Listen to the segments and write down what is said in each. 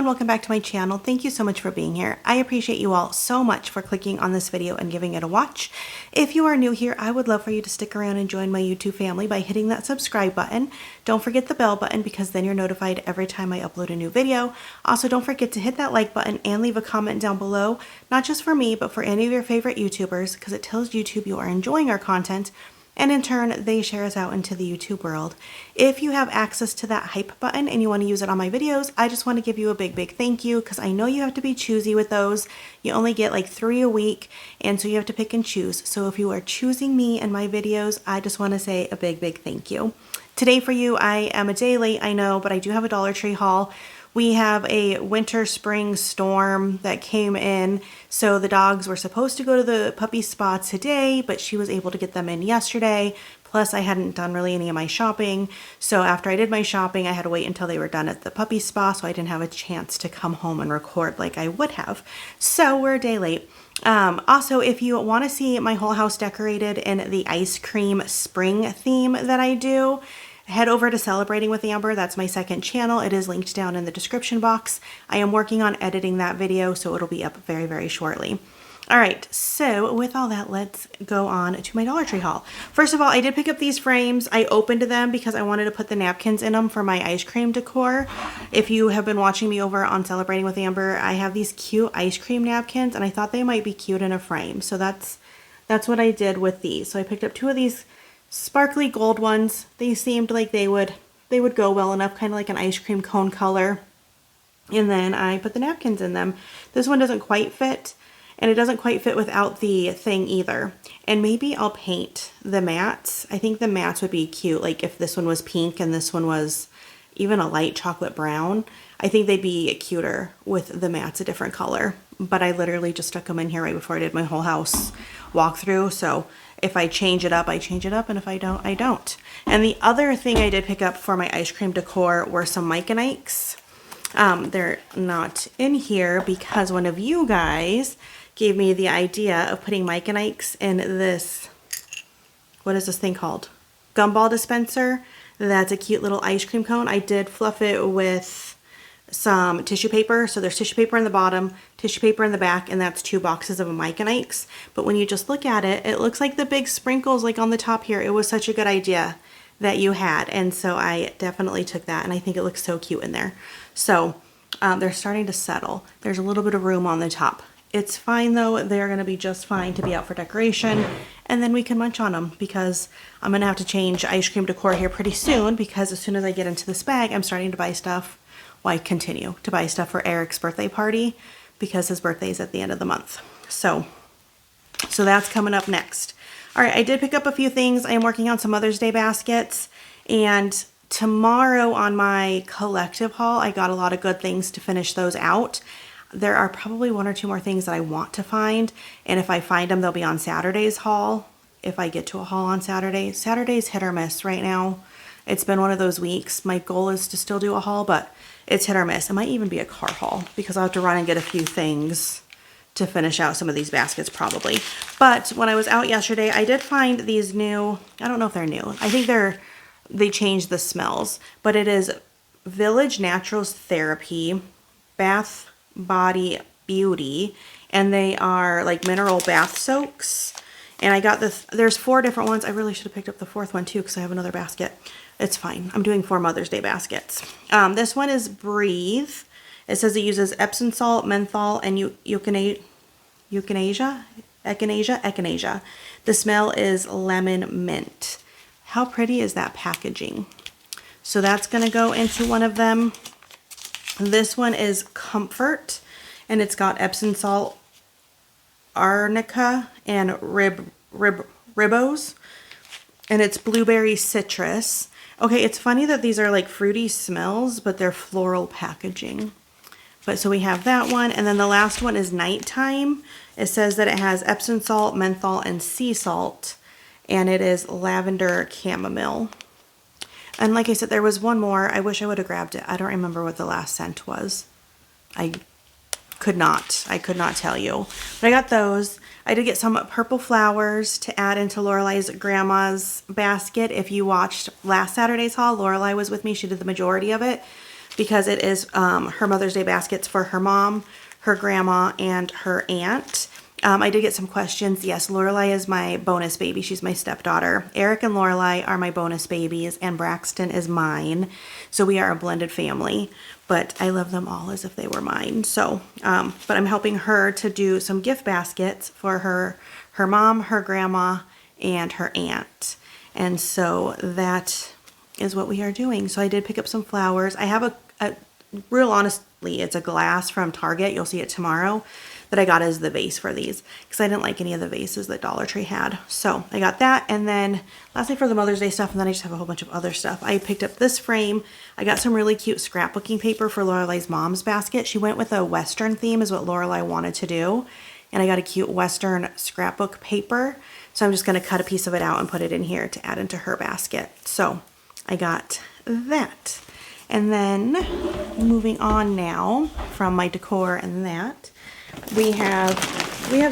and welcome back to my channel. Thank you so much for being here. I appreciate you all so much for clicking on this video and giving it a watch. If you are new here, I would love for you to stick around and join my YouTube family by hitting that subscribe button. Don't forget the bell button because then you're notified every time I upload a new video. Also, don't forget to hit that like button and leave a comment down below, not just for me, but for any of your favorite YouTubers, because it tells YouTube you are enjoying our content. And in turn, they share us out into the YouTube world. If you have access to that hype button and you want to use it on my videos, I just want to give you a big thank you because I know you have to be choosy with those. You only get like 3 a week, and so you have to pick and choose. So if you are choosing me and my videos, I just want to say a big thank you. Today for you, I am a day late, I know, but I do have a Dollar Tree haul. We have a winter spring storm that came in, so the dogs were supposed to go to the puppy spa today, but she was able to get them in yesterday. Plus, I hadn't done really any of my shopping, so after I did my shopping, I had to wait until they were done at the puppy spa, so I didn't have a chance to come home and record like I would have. So we're a day late. Also, if you want to see my whole house decorated in the ice cream spring theme that I do, head over to Celebrating with Amber. That's my second channel. It is linked down in the description box. I am working on editing that video, so it'll be up very shortly. All right, so with all that, let's go on to my Dollar Tree haul. First of all, I did pick up these frames. I opened them because I wanted to put the napkins in them for my ice cream decor. If you have been watching me over on Celebrating with Amber, I have these cute ice cream napkins, and I thought they might be cute in a frame. So that's what I did with these. So I picked up 2 of these sparkly gold ones. They seemed like they would go well enough, kind of like an ice cream cone color. And then I put the napkins in them. This one doesn't quite fit, and it doesn't quite fit without the thing either. And maybe I'll paint the mats. I think the mats would be cute, like if this one was pink and this one was even a light chocolate brown. I think they'd be cuter with the mats a different color. But I literally just stuck them in here right before I did my whole house walkthrough. So if I change it up, I change it up, and if I don't, I don't. And the other thing I did pick up for my ice cream decor were some Mike and Ikes. They're not in here because one of you guys gave me the idea of putting Mike and Ikes in this, what is this thing called? Gumball dispenser. That's a cute little ice cream cone. I did fluff it with some tissue paper. So there's tissue paper in the bottom, tissue paper in the back, and that's 2 boxes of Mike and Ikes. But when you just look at it, it looks like the big sprinkles like on the top here. It was such a good idea that you had. And so I definitely took that, and I think it looks so cute in there. So they're starting to settle. There's a little bit of room on the top. It's fine though. They're going to be just fine to be out for decoration, and then we can munch on them because I'm going to have to change ice cream decor here pretty soon, because as soon as I get into this bag, I'm starting to buy stuff. Well, I continue to buy stuff for Eric's birthday party because his birthday is at the end of the month. So that's coming up next. All right, I did pick up a few things. I am working on some Mother's Day baskets, and tomorrow on my collective haul, I got a lot of good things to finish those out. There are probably 1 or 2 more things that I want to find, and if I find them, they'll be on Saturday's haul, if I get to a haul on Saturday. Saturday's hit or miss right now. It's been one of those weeks. My goal is to still do a haul, but it's hit or miss. It might even be a car haul because I'll have to run and get a few things to finish out some of these baskets probably. But when I was out yesterday, I did find these new, I don't know if they're new. I think they changed the smells, but it is Village Naturals Therapy Bath Body Beauty, and they are like mineral bath soaks. And I got there's 4 different ones. I really should have picked up the 4th one too because I have another basket. It's fine. I'm doing 4 Mother's Day baskets. This one is Breathe. It says it uses Epsom salt, menthol, and echinacea. The smell is lemon mint. How pretty is that packaging? So that's going to go into one of them. This one is Comfort, and it's got Epsom salt, arnica, and ribose, and it's blueberry citrus. Okay, it's funny that these are like fruity smells, but they're floral packaging. But so we have that one, and then the last one is Nighttime. It says that it has Epsom salt, menthol, and sea salt, and it is lavender chamomile. And like I said, there was one more. I wish I would have grabbed it. I don't remember what the last scent was. I could not tell you. But I got those. I did get some purple flowers to add into Lorelai's grandma's basket. If you watched last Saturday's haul, Lorelai was with me. She did the majority of it. because it is her Mother's Day baskets for her mom, her grandma, and her aunt. I did get some questions. Yes, Lorelai is my bonus baby. She's my stepdaughter. Eric and Lorelai are my bonus babies, and Braxton is mine. So we are a blended family, but I love them all as if they were mine. So, but I'm helping her to do some gift baskets for her mom, her grandma, and her aunt. And so that is what we are doing. So I did pick up some flowers. I have a real honestly, it's a glass from Target. You'll see it tomorrow, that I got as the vase for these because I didn't like any of the vases that Dollar Tree had. So I got that. And then lastly for the Mother's Day stuff, and then I just have a whole bunch of other stuff. I picked up this frame. I got some really cute scrapbooking paper for Lorelai's mom's basket. She went with a Western theme is what Lorelai wanted to do. And I got a cute Western scrapbook paper. So I'm just going to cut a piece of it out and put it in here to add into her basket. So I got that. And then moving on now from my decor and that, we have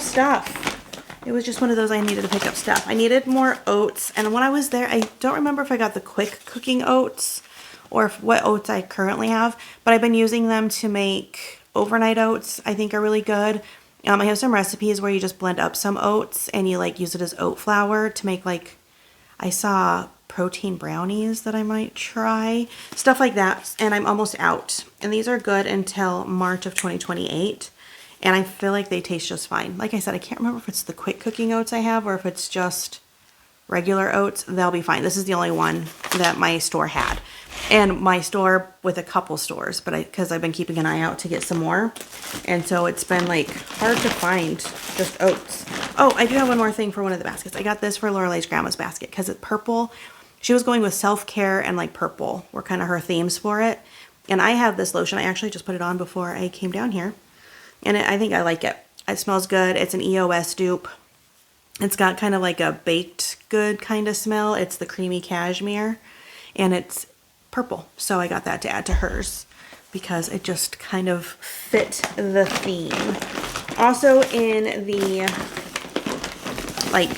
stuff. It was just one of those I needed to pick up stuff. I needed more oats, and when I was there, I don't remember if I got the quick cooking oats or what oats I currently have, but I've been using them to make overnight oats. I think are really good. I have some recipes where you just blend up some oats and you like use it as oat flour to make, like, I saw protein brownies that I might try, stuff like that. And I'm almost out, and these are good until March of 2028. And I feel like they taste just fine. Like I said, I can't remember if it's the quick cooking oats I have or if it's just regular oats. They'll be fine. This is the only one that my store had. And my store with a couple stores, but because I've been keeping an eye out to get some more. And so it's been like hard to find just oats. Oh, I do have one more thing for one of the baskets. I got this for Lorelai's grandma's basket because it's purple. She was going with self-care and like purple were kind of her themes for it. And I have this lotion. I actually just put it on before I came down here. And I think I like it. It smells good. It's an EOS dupe. It's got kind of like a baked good kind of smell. It's the creamy cashmere. And it's purple. So I got that to add to hers because it just kind of fit the theme. Also in the like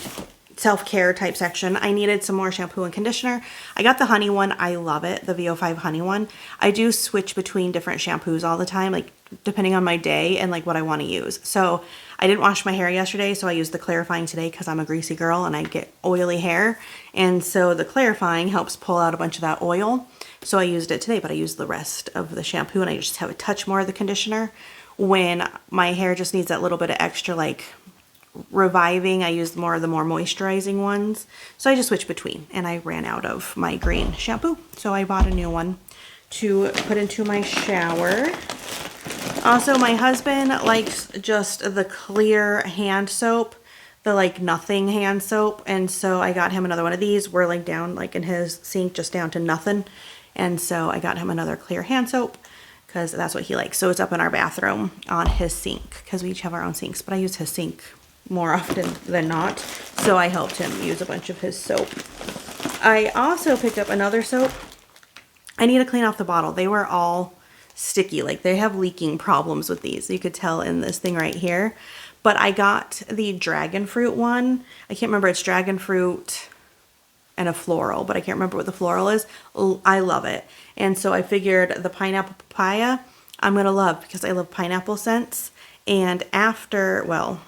self-care type section, I needed some more shampoo and conditioner. I got the honey one. I love it. The VO5 honey one. I do switch between different shampoos all the time, like depending on my day and like what I want to use. So I didn't wash my hair yesterday, so I used the clarifying today because I'm a greasy girl and I get oily hair. And so the clarifying helps pull out a bunch of that oil. So I used it today, but I used the rest of the shampoo and I just have a touch more of the conditioner. When my hair just needs that little bit of extra like reviving, I used more of the more moisturizing ones. So I just switched between, and I ran out of my green shampoo. So I bought a new one to put into my shower. Also, my husband likes just the clear hand soap, the like nothing hand soap. And so I got him another one of these, whirling down like in his sink, just down to nothing. And so I got him another clear hand soap because that's what he likes. So it's up in our bathroom on his sink because we each have our own sinks, but I use his sink more often than not. So I helped him use a bunch of his soap. I also picked up another soap. I need to clean off the bottle. They were all sticky. Like they have leaking problems with these. You could tell in this thing right here. But I got the dragon fruit one. I can't remember. It's dragon fruit and a floral, but I can't remember what the floral is. I love it. And so I figured the pineapple papaya I'm going to love because I love pineapple scents. And after, well,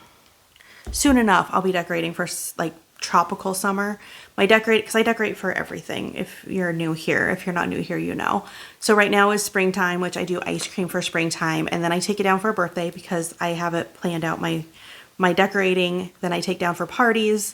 soon enough, I'll be decorating for like tropical summer. Because I decorate for everything. If you're new here, if you're not new here, you know. So right now is springtime, which I do ice cream for springtime, and then I take it down for a birthday because I have it planned out my decorating. Then I take down for parties,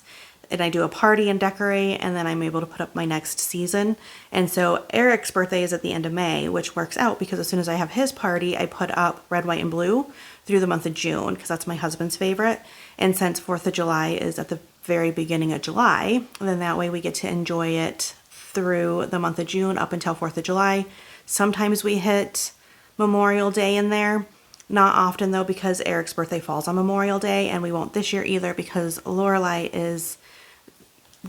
and I do a party and decorate, and then I'm able to put up my next season. And so Eric's birthday is at the end of May, which works out because as soon as I have his party, I put up red, white, and blue through the month of June because that's my husband's favorite. And since 4th of July is at the very beginning of July, then that way we get to enjoy it through the month of June up until 4th of July. Sometimes we hit Memorial Day in there. Not often though, because Eric's birthday falls on Memorial Day, and we won't this year either because Lorelai is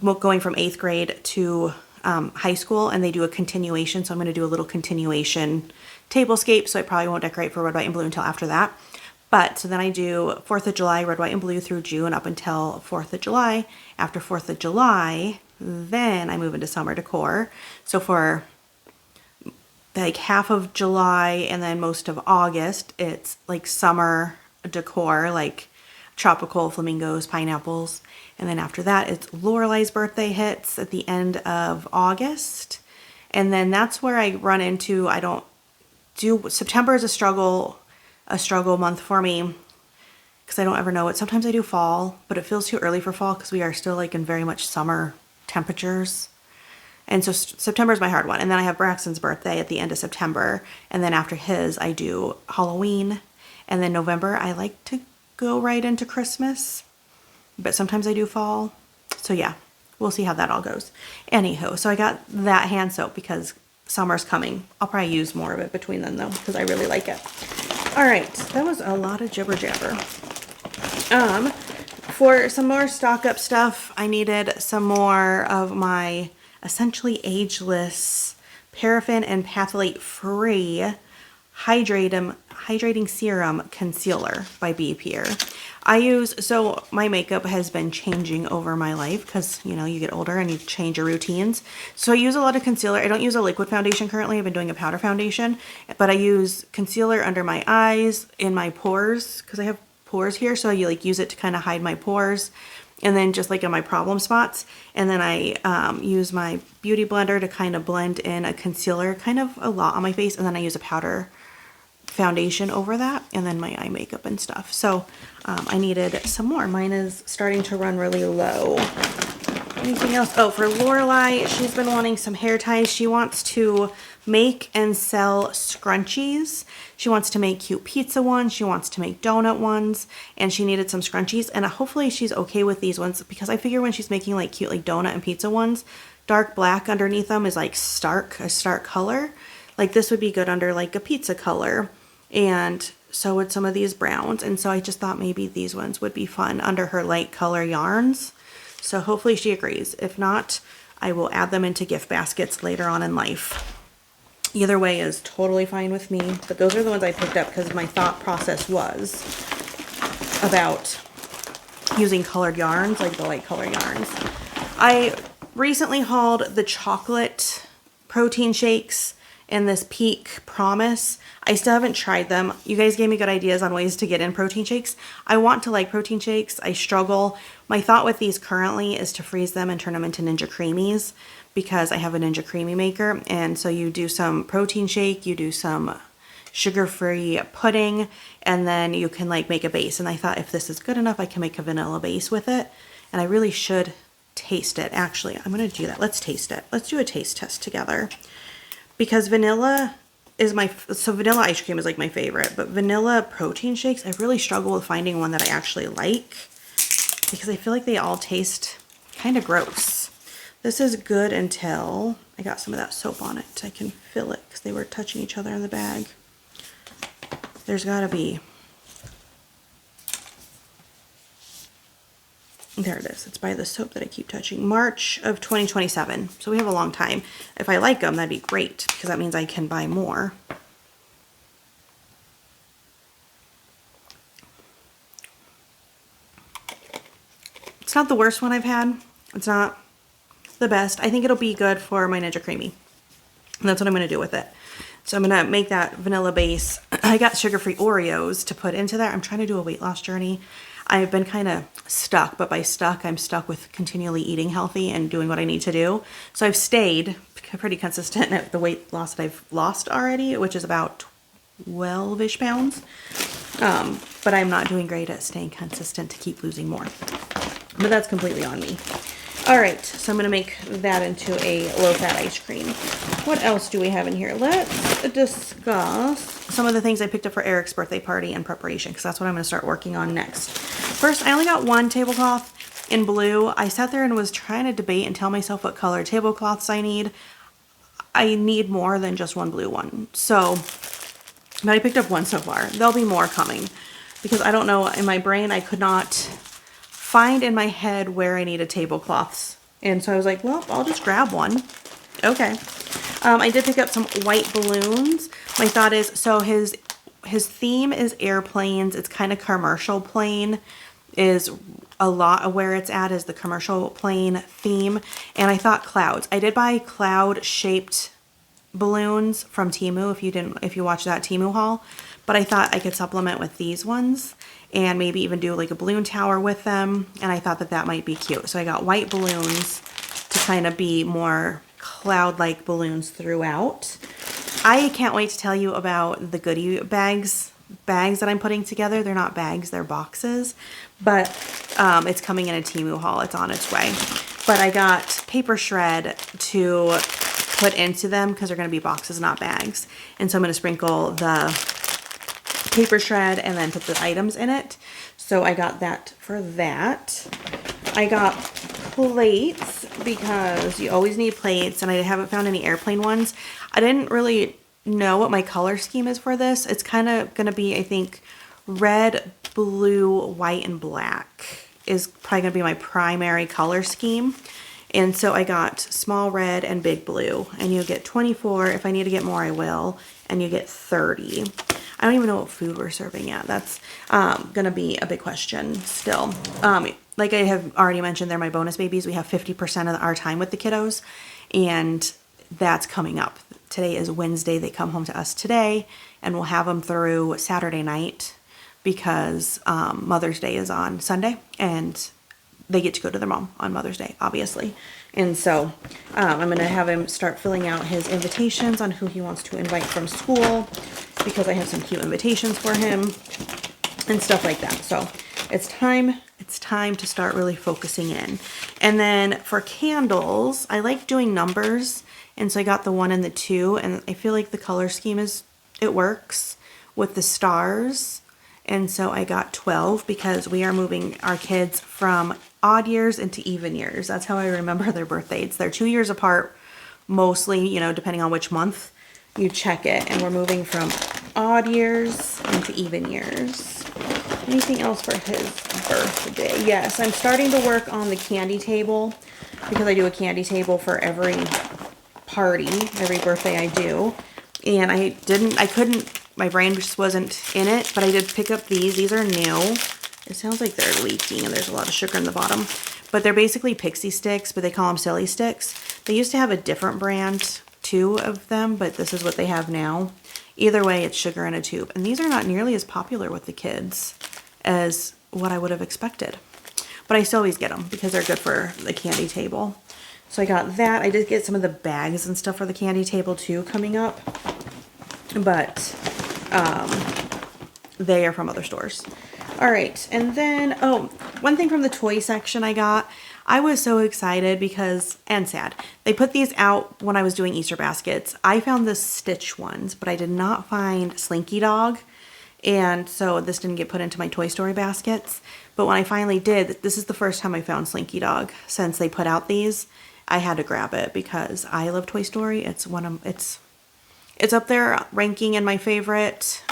going from 8th grade to high school, and they do a continuation. So I'm going to do a little continuation tablescape. So I probably won't decorate for red, white, and blue until after that. But so then I do 4th of July, red, white, and blue through June up until 4th of July. After 4th of July, then I move into summer decor. So for like half of July and then most of August, it's like summer decor, like tropical flamingos, pineapples. And then after that, it's Lorelei's birthday hits at the end of August. And then that's where I run into, I don't do, September is a struggle month for me because I don't ever know it. Sometimes I do fall, but it feels too early for fall because we are still like in very much summer temperatures. And so September is my hard one. And then I have Braxton's birthday at the end of September. And then after his, I do Halloween. And then November, I like to go right into Christmas. But sometimes I do fall. So yeah, we'll see how that all goes. Anywho, so I got that hand soap because summer's coming. I'll probably use more of it between them though because I really like it. All right, that was a lot of jibber jabber. For some more stock up stuff, I needed some more of my essentially ageless paraffin and phthalate free hydrating serum concealer by Be Pure. So my makeup has been changing over my life because, you know, you get older and you change your routines. So I use a lot of concealer. I don't use a liquid foundation currently. I've been doing a powder foundation, but I use concealer under my eyes, in my pores, because I have pores here. So you like use it to kind of hide my pores. And then just like in my problem spots. And then I use my beauty blender to kind of blend in a concealer, kind of a lot on my face. And then I use a powder foundation over that. And then my eye makeup and stuff. So I needed some more. Mine is starting to run really low. Anything else? Oh, for Lorelei, she's been wanting some hair ties. She wants to make and sell scrunchies. She wants to make cute pizza ones. She wants to make donut ones. And she needed some scrunchies. And hopefully she's okay with these ones because I figure when she's making like cute like donut and pizza ones, dark black underneath them is like a stark color. Like this would be good under like a pizza color. And so would some of these browns. And so I just thought maybe these ones would be fun under her light color yarns. So hopefully she agrees. If not, I will add them into gift baskets later on in life. Either way is totally fine with me. But those are the ones I picked up because my thought process was about using colored yarns, like the light color yarns. I recently hauled the chocolate protein shakes and this Peak Promise. I still haven't tried them. You guys gave me good ideas on ways to get in protein shakes. I want to like protein shakes. I struggle. My thought with these currently is to freeze them and turn them into Ninja Creamies because I have a Ninja Creamy maker. And so you do some protein shake, you do some sugar-free pudding, and then you can like make a base. And I thought if this is good enough, I can make a vanilla base with it. And I really should taste it. Actually, I'm going to do that. Let's taste it. Let's do a taste test together. Because vanilla is vanilla ice cream is like my favorite, but vanilla protein shakes, I really struggle with finding one that I actually like because I feel like they all taste kind of gross. This is good until I got some of that soap on it. I can feel it because they were touching each other in the bag. There's gotta be. There it is. It's by the soap that I keep touching. March of 2027. So we have a long time. If I like them, that'd be great because that means I can buy more. It's not the worst one I've had. It's not the best. I think it'll be good for my Ninja Creamy. And that's what I'm going to do with it. So I'm going to make that vanilla base. I got sugar-free Oreos to put into there. I'm trying to do a weight loss journey. I've been kind of stuck, but by stuck, I'm stuck with continually eating healthy and doing what I need to do. So I've stayed pretty consistent at the weight loss that I've lost already, which is about 12-ish pounds. But I'm not doing great at staying consistent to keep losing more. But that's completely on me. All right, so I'm going to make that into a low-fat ice cream. What else do we have in here? Let's discuss some of the things I picked up for Eric's birthday party in preparation, because that's what I'm going to start working on next. First, I only got one tablecloth in blue. I sat there and was trying to debate and tell myself what color tablecloths I need. I need more than just one blue one. So, but I picked up one so far. There'll be more coming, because I don't know, in my brain, I could not find in my head where I needed tablecloths. And so I was like, well, I'll just grab one. Okay. I did pick up some white balloons. My thought is, so his theme is airplanes. It's kind of commercial plane is a lot of where it's at is the commercial plane theme. And I thought clouds. I did buy cloud shaped balloons from Temu if you watched that Temu haul, but I thought I could supplement with these ones and maybe even do like a balloon tower with them, and I thought that that might be cute. So I got white balloons to kind of be more cloud-like balloons throughout. I can't wait to tell you about the goodie bags that I'm putting together. They're not bags, they're boxes, but it's coming in a Temu haul. It's on its way. But I got paper shred to put into them because they're going to be boxes, not bags. And so I'm going to sprinkle the paper shred and then put the items in it. So I got that for that. I got plates because you always need plates, and I haven't found any airplane ones. I didn't really know what my color scheme is for this. It's kind of going to be, I think, red, blue, white, and black is probably going to be my primary color scheme. And so I got small red and big blue, and you get 24. If I need to get more, I will. And you get 30. I don't even know what food we're serving yet. That's going to be a big question still. Like I have already mentioned, they're my bonus babies. We have 50% of our time with the kiddos, and that's coming up. Today is Wednesday. They come home to us today, and we'll have them through Saturday night because Mother's Day is on Sunday, and they get to go to their mom on Mother's Day, obviously. And so I'm going to have him start filling out his invitations on who he wants to invite from school, because I have some cute invitations for him and stuff like that. So it's time to start really focusing in. And then for candles, I like doing numbers. And so I got the 1 and the 2, and I feel like the color scheme it works with the stars. And so I got 12 because we are moving our kids from odd years into even years. That's how I remember their birth dates. They're 2 years apart, mostly, you know, depending on which month you check it. And we're moving from odd years into even years. Anything else for his birthday? Yes, I'm starting to work on the candy table because I do a candy table for every party, every birthday I do. And my brain just wasn't in it, but I did pick up these. These are new. It sounds like they're leaking and there's a lot of sugar in the bottom. But they're basically pixie sticks, but they call them silly sticks. They used to have a different brand, too, of them, but this is what they have now. Either way, it's sugar in a tube. And these are not nearly as popular with the kids as what I would have expected. But I still always get them because they're good for the candy table. So I got that. I did get some of the bags and stuff for the candy table, too, coming up. But they are from other stores. All right, and then, one thing from the toy section I got, I was so excited because, and sad, they put these out when I was doing Easter baskets. I found the Stitch ones, but I did not find Slinky Dog, and so this didn't get put into my Toy Story baskets. But when I finally did, this is the first time I found Slinky Dog since they put out these. I had to grab it because I love Toy Story. It's up there ranking in my favorite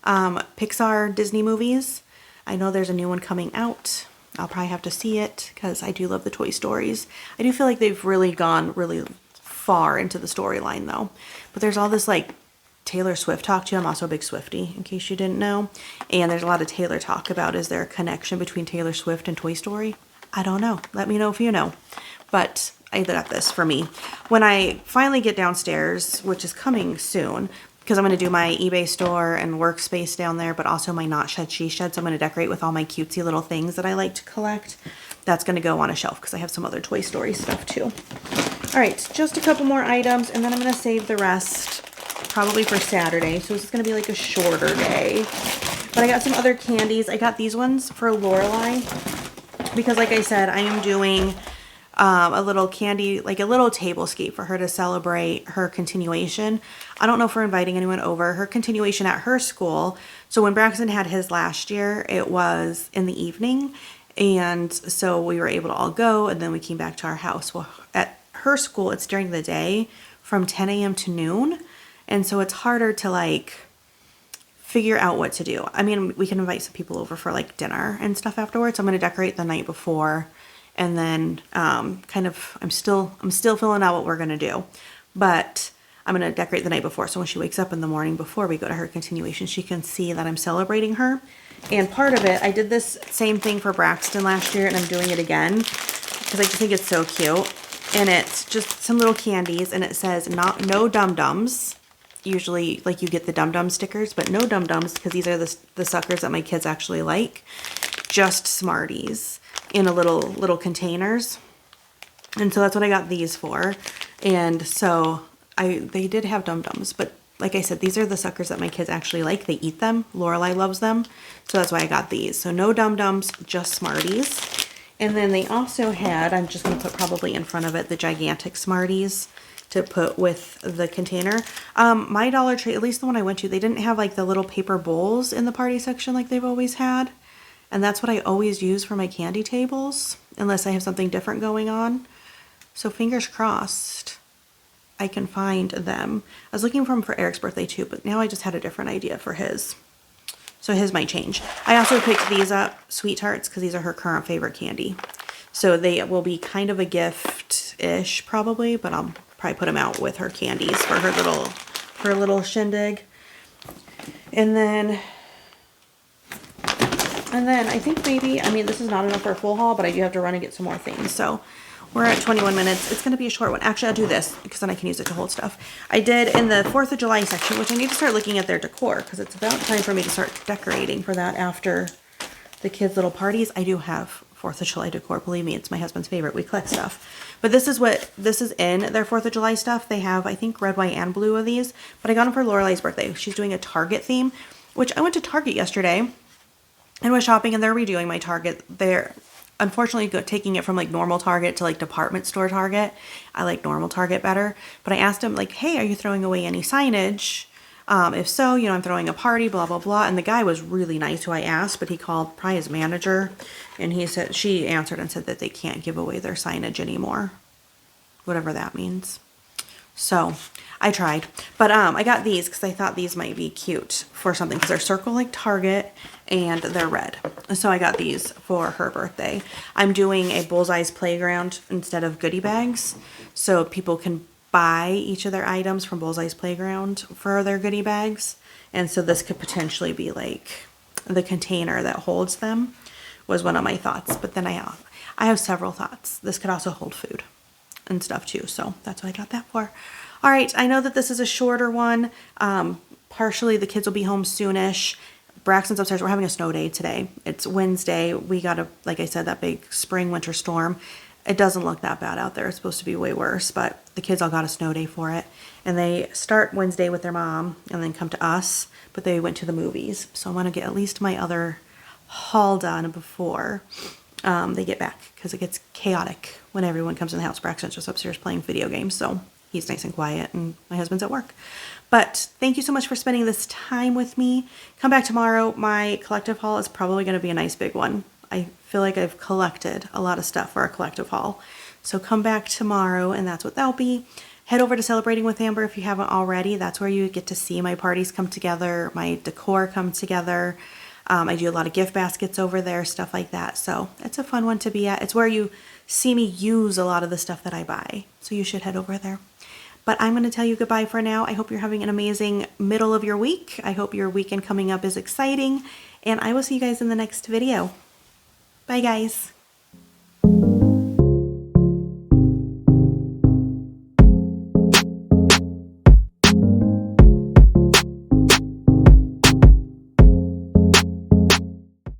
Pixar Disney movies. I know there's a new one coming out. I'll probably have to see it because I do love the Toy Stories. I do feel like they've really gone really far into the storyline though. But there's all this like Taylor Swift talk too. I'm also a big Swiftie, in case you didn't know. And there's a lot of Taylor talk about, is there a connection between Taylor Swift and Toy Story? I don't know. Let me know if you know. But I got this for me. When I finally get downstairs, which is coming soon, because I'm going to do my eBay store and workspace down there, but also my Not Shed She Shed. So I'm going to decorate with all my cutesy little things that I like to collect. That's going to go on a shelf because I have some other Toy Story stuff too. All right, just a couple more items, and then I'm going to save the rest probably for Saturday. So this is going to be like a shorter day. But I got some other candies. I got these ones for Lorelai because, like I said, I am doing a little candy, like a little tablescape for her to celebrate her continuation. I don't know if we're inviting anyone over. Her continuation at her school. So when Braxton had his last year, it was in the evening. And so we were able to all go, and then we came back to our house. Well, at her school, it's during the day from 10 a.m. to noon. And so it's harder to like figure out what to do. I mean, we can invite some people over for like dinner and stuff afterwards. I'm going to decorate the night before. And then I'm still filling out what we're going to do. But I'm going to decorate the night before. So when she wakes up in the morning before we go to her continuation, she can see that I'm celebrating her. And part of it, I did this same thing for Braxton last year, and I'm doing it again because I just think it's so cute. and it's just some little candies, and it says no dum-dums. Usually, like, you get the dum-dum stickers, but no dum-dums, because these are the suckers that my kids actually like. Just Smarties in a little containers. And so that's what I got these for. And so they did have dum-dums, but like I said, these are the suckers that my kids actually like. They eat them. Lorelai loves them. So that's why I got these. So no dum-dums, just Smarties. And then they also had, I'm just going to put probably in front of it, the gigantic Smarties to put with the container. My Dollar Tree, at least the one I went to, they didn't have like the little paper bowls in the party section like they've always had. And that's what I always use for my candy tables, unless I have something different going on. So fingers crossed I can find them. I was looking for them for Eric's birthday too, but now I just had a different idea for his. So his might change. I also picked these up, Sweet Tarts, because these are her current favorite candy. So they will be kind of a gift-ish probably, but I'll probably put them out with her candies for her little shindig. And then I think maybe, I mean, this is not enough for a full haul, but I do have to run and get some more things. So we're at 21 minutes. It's going to be a short one. Actually, I'll do this because then I can use it to hold stuff. I did in the 4th of July section, which I need to start looking at their decor because it's about time for me to start decorating for that after the kids' little parties. I do have 4th of July decor. Believe me, it's my husband's favorite. We collect stuff. But this is in their 4th of July stuff. They have, I think, red, white, and blue of these. But I got them for Lorelai's birthday. She's doing a Target theme, which I went to Target yesterday and was shopping, and they're redoing my Target. They're unfortunately taking it from like normal Target to like department store Target. I like normal Target better. But I asked him like, hey, are you throwing away any signage? If so, you know, I'm throwing a party, blah, blah, blah. And the guy was really nice who I asked, but he called probably his manager. And she answered and said that they can't give away their signage anymore. Whatever that means. So I tried, but I got these because I thought these might be cute for something because they're circle like Target and they're red. So I got these for her birthday. I'm doing a Bullseye's Playground instead of goodie bags, so people can buy each of their items from Bullseye's Playground for their goodie bags. And so this could potentially be like the container that holds them was one of my thoughts. But then I have several thoughts. This could also hold food and stuff too. So that's what I got that for. All right. I know that this is a shorter one. Partially the kids will be home soonish. Braxton's upstairs. We're having a snow day today. It's Wednesday. We got like I said, that big spring winter storm. It doesn't look that bad out there. It's supposed to be way worse, but the kids all got a snow day for it. And they start Wednesday with their mom and then come to us, but they went to the movies. So I want to get at least my other haul done before they get back because it gets chaotic when everyone comes in the house. Braxton's just upstairs playing video games, so he's nice and quiet, and my husband's at work. But thank you so much for spending this time with me. Come back tomorrow. My collective haul is probably going to be a nice big one. I feel like I've collected a lot of stuff for our collective haul. So come back tomorrow, and that's what that'll be. Head over to Celebrating with Amber if you haven't already. That's where you get to see my parties come together, my decor come together. I do a lot of gift baskets over there, stuff like that. So it's a fun one to be at. It's where you see me use a lot of the stuff that I buy. So you should head over there. But I'm going to tell you goodbye for now. I hope you're having an amazing middle of your week. I hope your weekend coming up is exciting. And I will see you guys in the next video. Bye, guys.